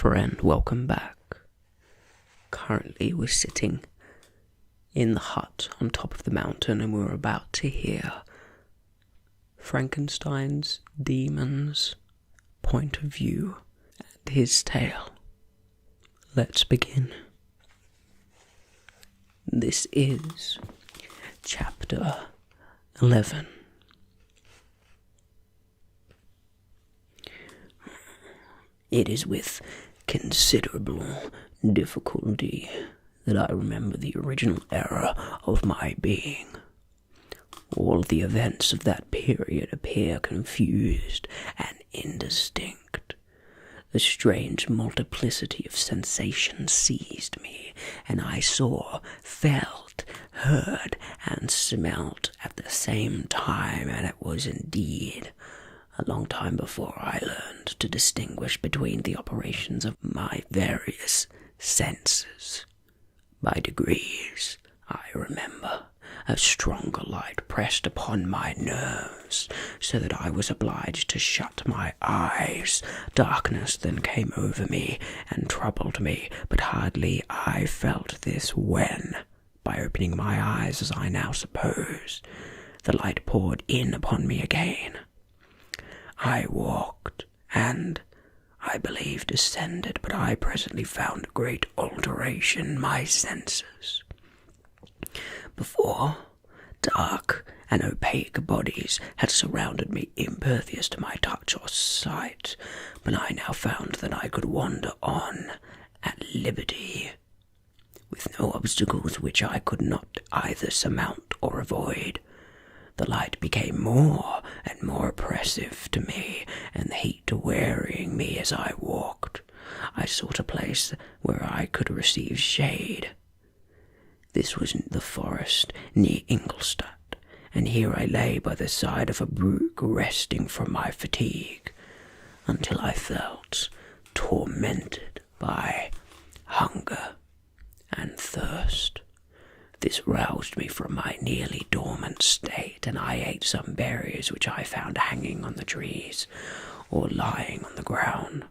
friend, welcome back. Currently we're sitting in the hut on top of the mountain and we're about to hear Frankenstein's demon's point of view and his tale. Let's begin. This is Chapter 11. It is with considerable difficulty that I remember the original era of my being. All the events of that period appear confused and indistinct. The strange multiplicity of sensations seized me, and I saw, felt, heard, and smelt at the same time, and it was indeed a long time before I learned to distinguish between the operations of my various senses. By degrees, I remember, a stronger light pressed upon my nerves, so that I was obliged to shut my eyes. Darkness then came over me and troubled me, but hardly I felt this when, by opening my eyes as I now suppose, the light poured in upon me again. I walked, and, I believe, descended, but I presently found a great alteration in my senses. Before, dark and opaque bodies had surrounded me, impervious to my touch or sight, but I now found that I could wander on at liberty, with no obstacles which I could not either surmount or avoid. The light became more and more oppressive to me, and the heat wearying me as I walked. I sought a place where I could receive shade. This was the forest near Ingolstadt, and here I lay by the side of a brook, resting from my fatigue, until I felt tormented by hunger and thirst. This roused me from my nearly dormant state, and I ate some berries which I found hanging on the trees or lying on the ground.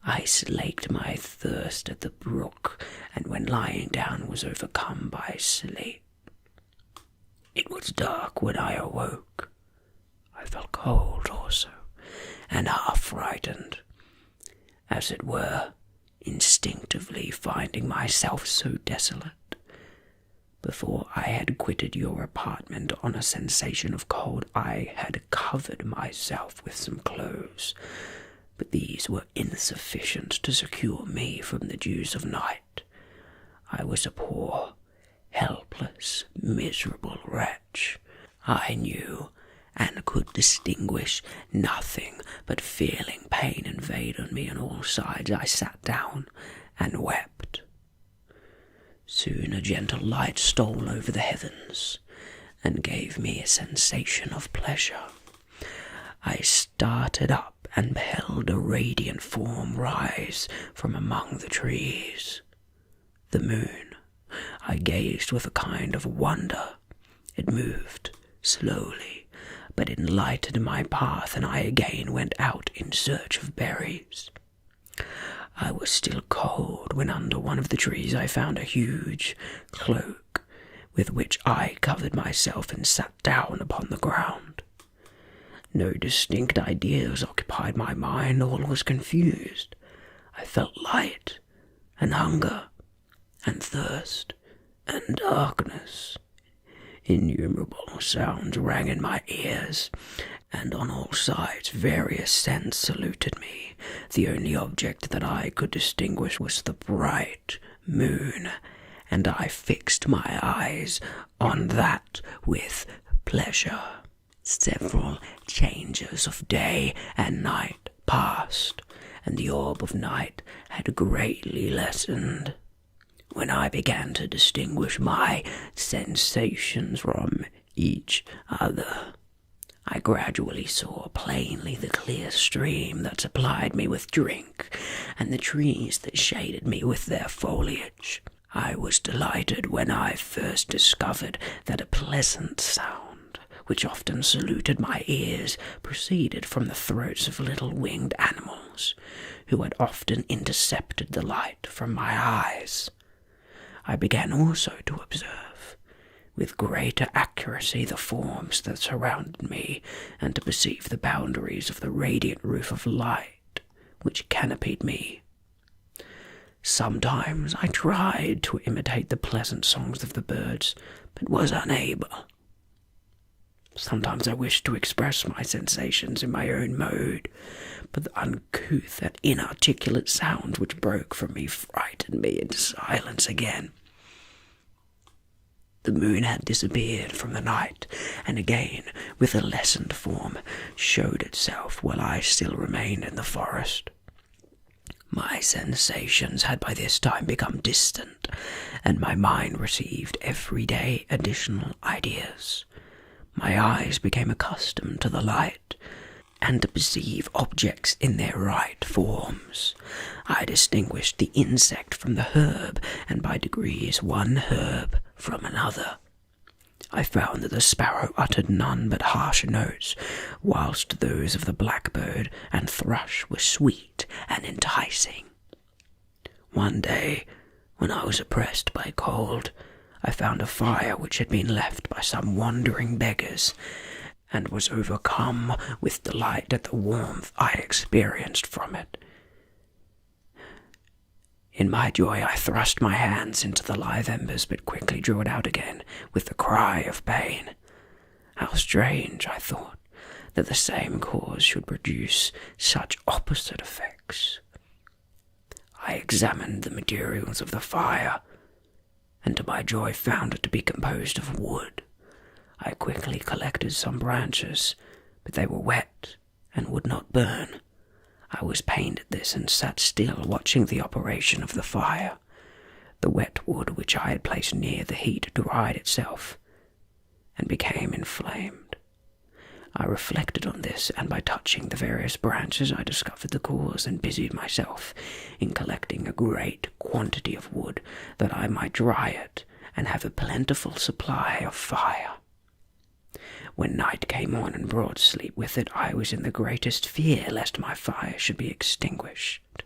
I slaked my thirst at the brook, and when lying down was overcome by sleep. It was dark when I awoke. I felt cold also, and half frightened, as it were, instinctively finding myself so desolate. Before I had quitted your apartment on a sensation of cold, I had covered myself with some clothes, but these were insufficient to secure me from the dews of night. I was a poor, helpless, miserable wretch. I knew and could distinguish nothing, but feeling pain invade on me on all sides. I sat down and wept. Soon a gentle light stole over the heavens, and gave me a sensation of pleasure. I started up and beheld a radiant form rise from among the trees. The moon. I gazed with a kind of wonder. It moved slowly, but it lighted my path, and I again went out in search of berries. I was still cold when under one of the trees I found a huge cloak, with which I covered myself and sat down upon the ground. No distinct ideas occupied my mind, all was confused. I felt light, and hunger, and thirst, and darkness. Innumerable sounds rang in my ears, and on all sides various scents saluted me. The only object that I could distinguish was the bright moon, and I fixed my eyes on that with pleasure. Several changes of day and night passed, and the orb of night had greatly lessened. When I began to distinguish my sensations from each other, I gradually saw plainly the clear stream that supplied me with drink, and the trees that shaded me with their foliage. I was delighted when I first discovered that a pleasant sound, which often saluted my ears, proceeded from the throats of little winged animals, who had often intercepted the light from my eyes. I began also to observe, with greater accuracy, the forms that surrounded me, and to perceive the boundaries of the radiant roof of light which canopied me. Sometimes I tried to imitate the pleasant songs of the birds, but was unable. Sometimes I wished to express my sensations in my own mode, but the uncouth and inarticulate sounds which broke from me frightened me into silence again. The moon had disappeared from the night, and again, with a lessened form, showed itself while I still remained in the forest. My sensations had by this time become distant, and my mind received every day additional ideas. My eyes became accustomed to the light, and to perceive objects in their right forms. I distinguished the insect from the herb, and by degrees one herb from another. I found that the sparrow uttered none but harsh notes, whilst those of the blackbird and thrush were sweet and enticing. One day, when I was oppressed by cold, I found a fire which had been left by some wandering beggars, and was overcome with delight at the warmth I experienced from it. In my joy I thrust my hands into the live embers, but quickly drew it out again with a cry of pain. How strange, I thought, that the same cause should produce such opposite effects. I examined the materials of the fire, and to my joy found it to be composed of wood. I quickly collected some branches, but they were wet and would not burn. I was pained at this, and sat still watching the operation of the fire. The wet wood which I had placed near the heat dried itself, and became inflamed. I reflected on this, and by touching the various branches I discovered the cause, and busied myself in collecting a great quantity of wood, that I might dry it, and have a plentiful supply of fire. When night came on and brought sleep with it, I was in the greatest fear lest my fire should be extinguished.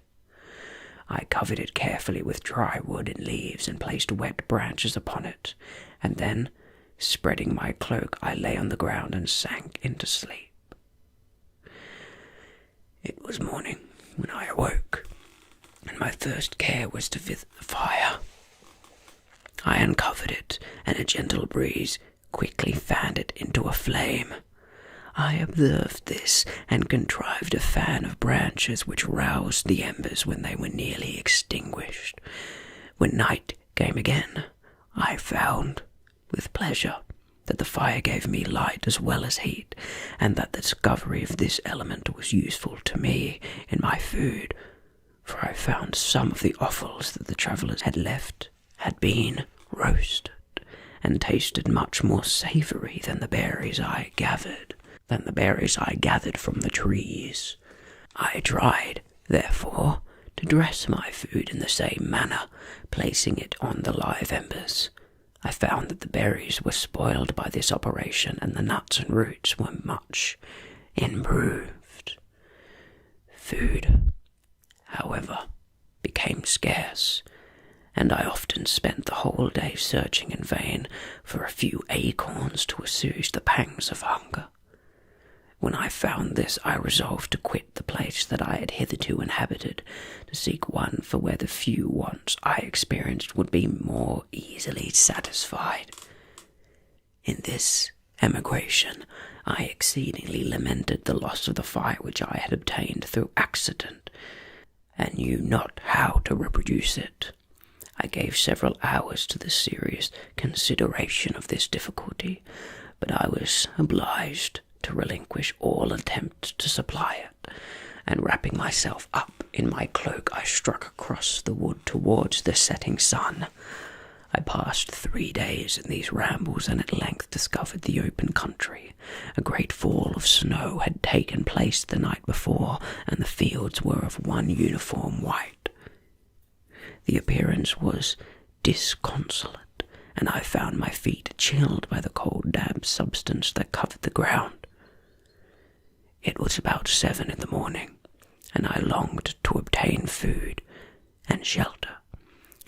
I covered it carefully with dry wood and leaves, and placed wet branches upon it, and then, spreading my cloak, I lay on the ground and sank into sleep. It was morning when I awoke, and my first care was to fit the fire. I uncovered it, and a gentle breeze quickly fanned it into a flame. I observed this, and contrived a fan of branches which roused the embers when they were nearly extinguished. When night came again, I found, with pleasure, that the fire gave me light as well as heat, and that the discovery of this element was useful to me in my food, for I found some of the offals that the travellers had left had been roasted, and tasted much more savoury than the berries I gathered from the trees. I tried, therefore, to dress my food in the same manner, placing it on the live embers. I found that the berries were spoiled by this operation, and the nuts and roots were much improved. Food, however, became scarce, and I often spent the whole day searching in vain for a few acorns to assuage the pangs of hunger. When I found this, I resolved to quit the place that I had hitherto inhabited, to seek one for where the few wants I experienced would be more easily satisfied. In this emigration, I exceedingly lamented the loss of the fire which I had obtained through accident, and knew not how to reproduce it. I gave several hours to the serious consideration of this difficulty, but I was obliged to relinquish all attempt to supply it, and wrapping myself up in my cloak, I struck across the wood towards the setting sun. I passed 3 days in these rambles, and at length discovered the open country. A great fall of snow had taken place the night before, and the fields were of one uniform white. The appearance was disconsolate, and I found my feet chilled by the cold damp substance that covered the ground. It was about 7 in the morning, and I longed to obtain food and shelter.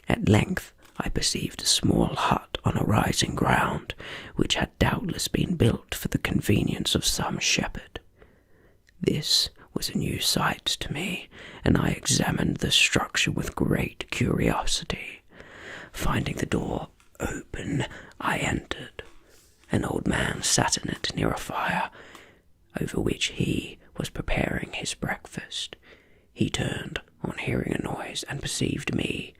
At length I perceived a small hut on a rising ground, which had doubtless been built for the convenience of some shepherd. This was a new sight to me, and I examined the structure with great curiosity. Finding the door open, I entered. An old man sat in it near a fire, over which he was preparing his breakfast. He turned on hearing a noise and perceived me.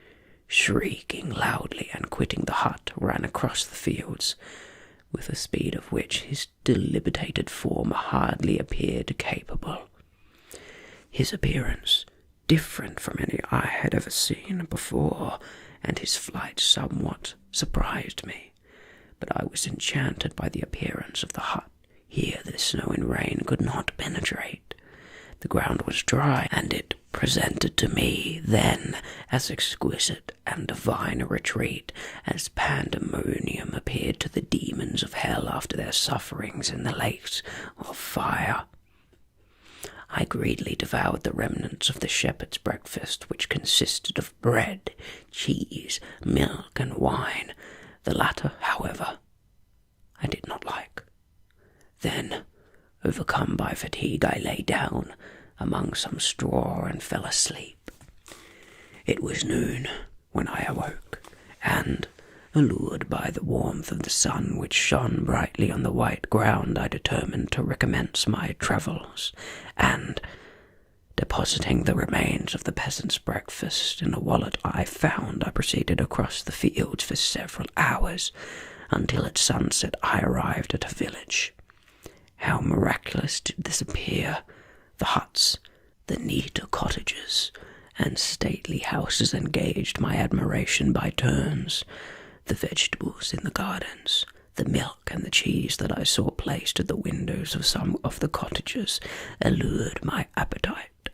Shrieking loudly and quitting the hut, ran across the fields, with a speed of which his dilapidated form hardly appeared capable. His appearance, different from any I had ever seen before, and his flight somewhat surprised me, but I was enchanted by the appearance of the hut. Here the snow and rain could not penetrate. The ground was dry, and it presented to me then as exquisite and divine a retreat as pandemonium appeared to the demons of hell after their sufferings in the lakes of fire. I greedily devoured the remnants of the shepherd's breakfast, which consisted of bread, cheese, milk, and wine. The latter, however, I did not like. Then, overcome by fatigue, I lay down among some straw and fell asleep. It was noon when I awoke, and, allured by the warmth of the sun which shone brightly on the white ground, I determined to recommence my travels, and, depositing the remains of the peasant's breakfast in a wallet I found, I proceeded across the fields for several hours, until at sunset I arrived at a village. How miraculous did this appear! The huts, the neat cottages, and stately houses engaged my admiration by turns. The vegetables in the gardens, the milk and the cheese that I saw placed at the windows of some of the cottages allured my appetite.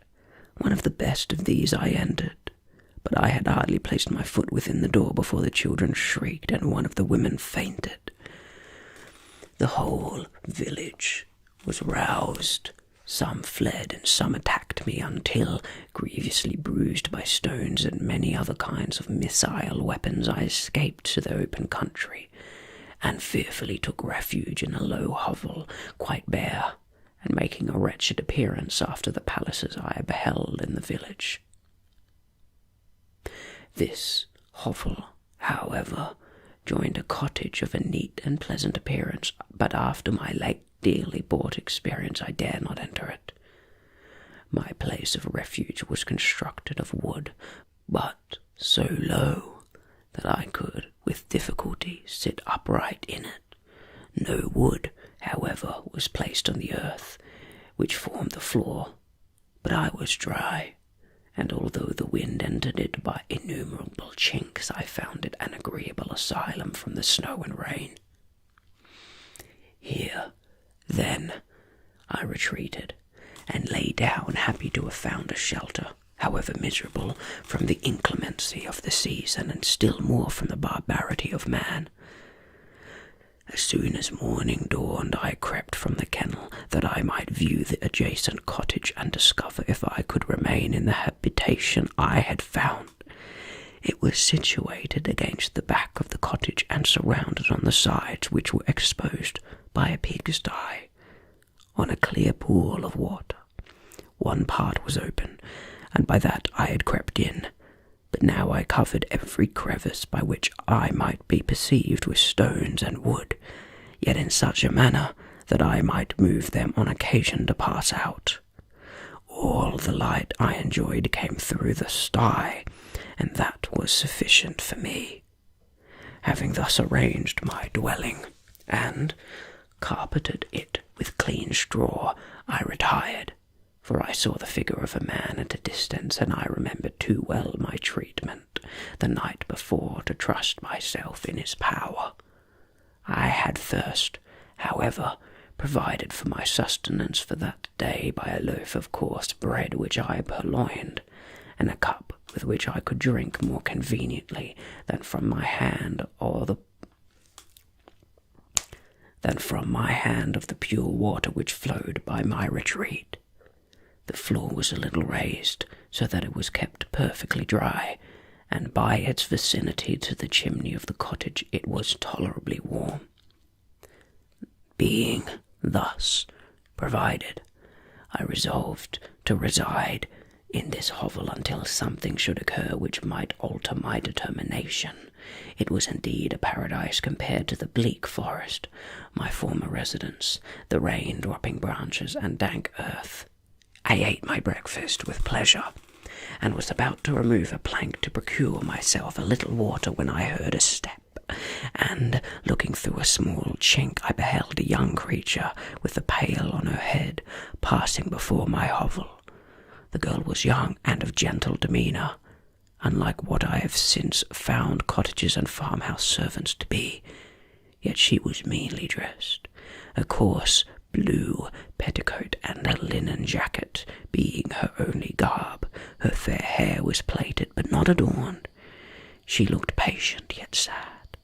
One of the best of these I entered, but I had hardly placed my foot within the door before the children shrieked and one of the women fainted. The whole village was roused. Some fled and some attacked me until, grievously bruised by stones and many other kinds of missile weapons, I escaped to the open country, and fearfully took refuge in a low hovel, quite bare, and making a wretched appearance after the palaces I beheld in the village. This hovel, however, joined a cottage of a neat and pleasant appearance, but after my late dearly bought experience I dare not enter it. My place of refuge was constructed of wood, but so low that I could with difficulty sit upright in it. No wood, however, was placed on the earth, which formed the floor, but I was dry, and although the wind entered it by innumerable chinks, I found it an agreeable asylum from the snow and rain. Here, then, I retreated, and lay down, happy to have found a shelter, however miserable, from the inclemency of the season, and still more from the barbarity of man. As soon as morning dawned, I crept from the kennel, that I might view the adjacent cottage and discover if I could remain in the habitation I had found. It was situated against the back of the cottage and surrounded on the sides, which were exposed by a pigsty, on a clear pool of water. One part was open, and by that I had crept in, but now I covered every crevice by which I might be perceived with stones and wood, yet in such a manner that I might move them on occasion to pass out. All the light I enjoyed came through the sty, and that was sufficient for me. Having thus arranged my dwelling, and carpeted it with clean straw, I retired, for I saw the figure of a man at a distance, and I remembered too well my treatment the night before to trust myself in his power. I had first, however, provided for my sustenance for that day by a loaf of coarse bread which I purloined, and a cup with which I could drink more conveniently than from my hand of the pure water which flowed by my retreat. The floor was a little raised, so that it was kept perfectly dry, and by its vicinity to the chimney of the cottage it was tolerably warm. Being thus provided, I resolved to reside in this hovel until something should occur which might alter my determination. It was indeed a paradise compared to the bleak forest, my former residence, the rain-dropping branches and dank earth. I ate my breakfast with pleasure, and was about to remove a plank to procure myself a little water when I heard a step, and, looking through a small chink, I beheld a young creature with a pail on her head passing before my hovel. The girl was young and of gentle demeanour, unlike what I have since found cottages and farmhouse servants to be, yet she was meanly dressed, a coarse blue petticoat and a linen jacket being her only garb. Her fair hair was plaited but not adorned. She looked patient yet sad.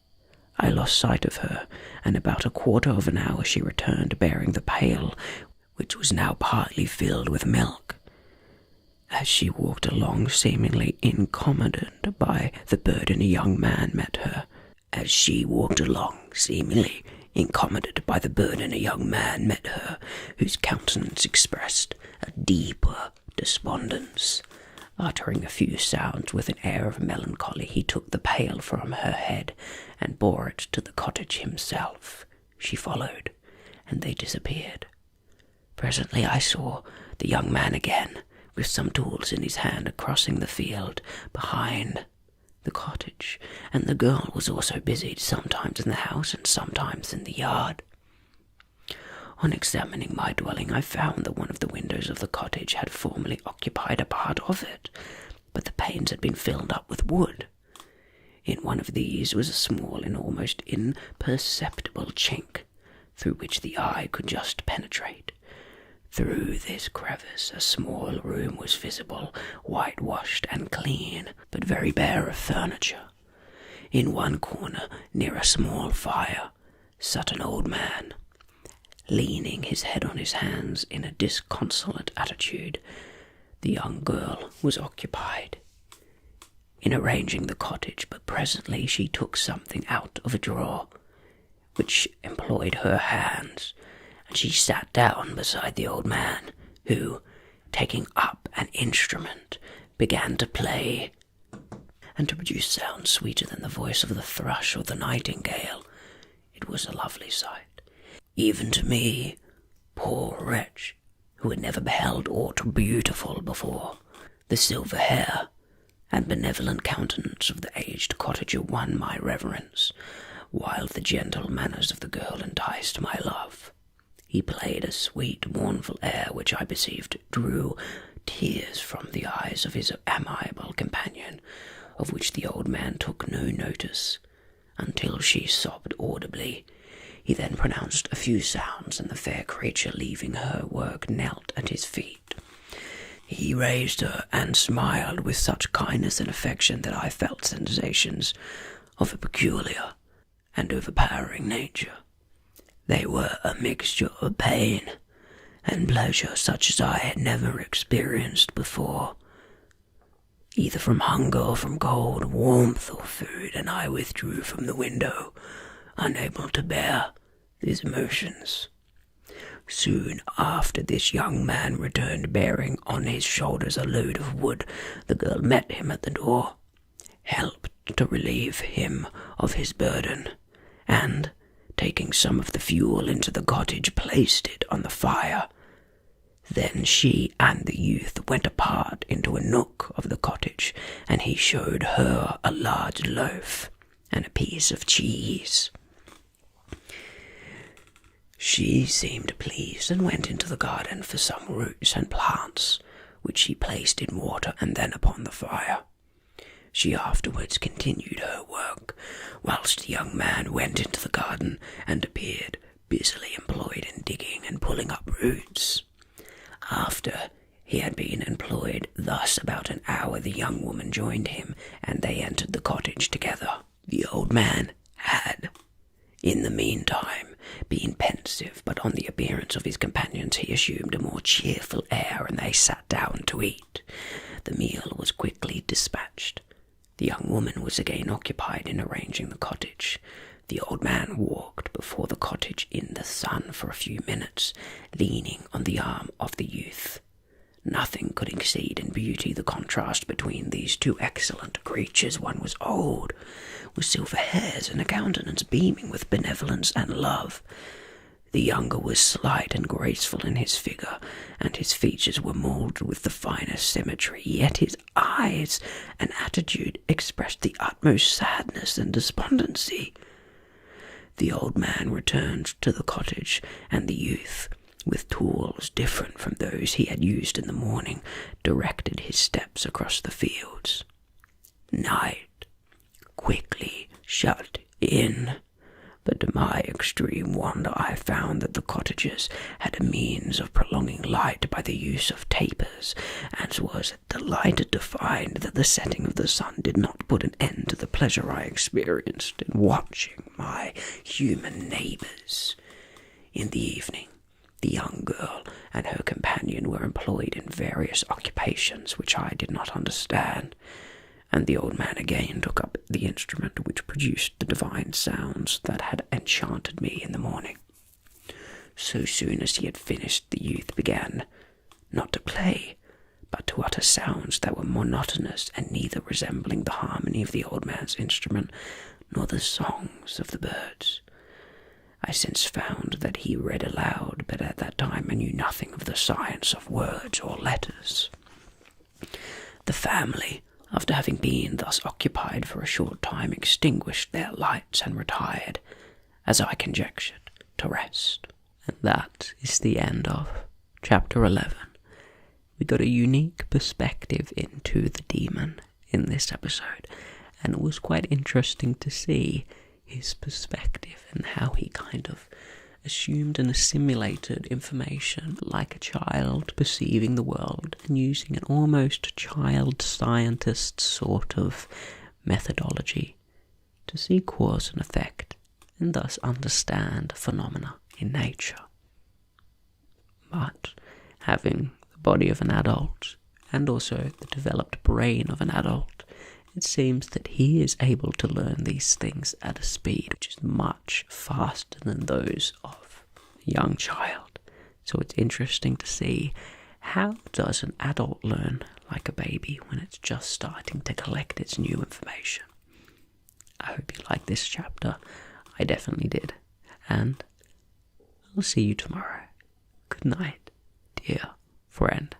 I lost sight of her, and about a quarter of an hour she returned bearing the pail, which was now partly filled with milk. As she walked along, seemingly incommoded by the burden, a young man met her. Whose countenance expressed a deeper despondence. Uttering a few sounds with an air of melancholy, he took the pail from her head and bore it to the cottage himself. She followed, and they disappeared. Presently I saw the young man again, with some tools in his hand, crossing the field behind the cottage, and the girl was also busied, sometimes in the house and sometimes in the yard. On examining my dwelling, I found that one of the windows of the cottage had formerly occupied a part of it, but the panes had been filled up with wood. In one of these was a small and almost imperceptible chink, through which the eye could just penetrate. Through this crevice a small room was visible, whitewashed and clean, but very bare of furniture. In one corner, near a small fire, sat an old man, leaning his head on his hands in a disconsolate attitude. The young girl was occupied in arranging the cottage, but presently she took something out of a drawer, which employed her hands, and she sat down beside the old man, who, taking up an instrument, began to play, and to produce sounds sweeter than the voice of the thrush or the nightingale. It was a lovely sight, even to me, poor wretch, who had never beheld aught beautiful before. The silver hair and benevolent countenance of the aged cottager won my reverence, while the gentle manners of the girl enticed my love. He played a sweet, mournful air, which I perceived drew tears from the eyes of his amiable companion, of which the old man took no notice, until she sobbed audibly. He then pronounced a few sounds, and the fair creature, leaving her work, knelt at his feet. He raised her and smiled with such kindness and affection that I felt sensations of a peculiar and overpowering nature. They were a mixture of pain and pleasure such as I had never experienced before, either from hunger or from cold, warmth or food, and I withdrew from the window, unable to bear these emotions. Soon after, this young man returned bearing on his shoulders a load of wood. The girl met him at the door, helped to relieve him of his burden, and, taking some of the fuel into the cottage, placed it on the fire. Then she and the youth went apart into a nook of the cottage, and he showed her a large loaf and a piece of cheese. She seemed pleased and went into the garden for some roots and plants, which she placed in water and then upon the fire. She afterwards continued her work, whilst the young man went into the garden and appeared busily employed in digging and pulling up roots. After he had been employed thus about an hour, the young woman joined him, and they entered the cottage together. The old man had, in the meantime, Being pensive, but on the appearance of his companions he assumed a more cheerful air, and they sat down to eat. The meal was quickly dispatched. The young woman was again occupied in arranging the cottage. The old man walked before the cottage in the sun for a few minutes, leaning on the arm of the youth. Nothing could exceed in beauty the contrast between these two excellent creatures. One was old, with silver hairs and a countenance beaming with benevolence and love. The younger was slight and graceful in his figure, and his features were moulded with the finest symmetry, yet his eyes and attitude expressed the utmost sadness and despondency. The old man returned to the cottage, and the youth, with tools different from those he had used in the morning, directed his steps across the fields. Night quickly shut in, but to my extreme wonder I found that the cottagers had a means of prolonging light by the use of tapers, and was delighted to find that the setting of the sun did not put an end to the pleasure I experienced in watching my human neighbours. In the evening, the young girl and her companion were employed in various occupations which I did not understand, and the old man again took up the instrument which produced the divine sounds that had enchanted me in the morning. So soon as he had finished, the youth began, not to play, but to utter sounds that were monotonous and neither resembling the harmony of the old man's instrument nor the songs of the birds. I since found that he read aloud, but at that time I knew nothing of the science of words or letters. The family, after having been thus occupied for a short time, extinguished their lights and retired, as I conjectured, to rest. And that is the end of Chapter 11. We got a unique perspective into the demon in this episode, and it was quite interesting to see his perspective and how he kind of assumed and assimilated information like a child perceiving the world and using an almost child scientist sort of methodology to see cause and effect and thus understand phenomena in nature. But having the body of an adult and also the developed brain of an adult, it seems that he is able to learn these things at a speed which is much faster than those of a young child. So it's interesting to see, how does an adult learn like a baby when it's just starting to collect its new information? I hope you liked this chapter. I definitely did. And I'll see you tomorrow. Good night, dear friend.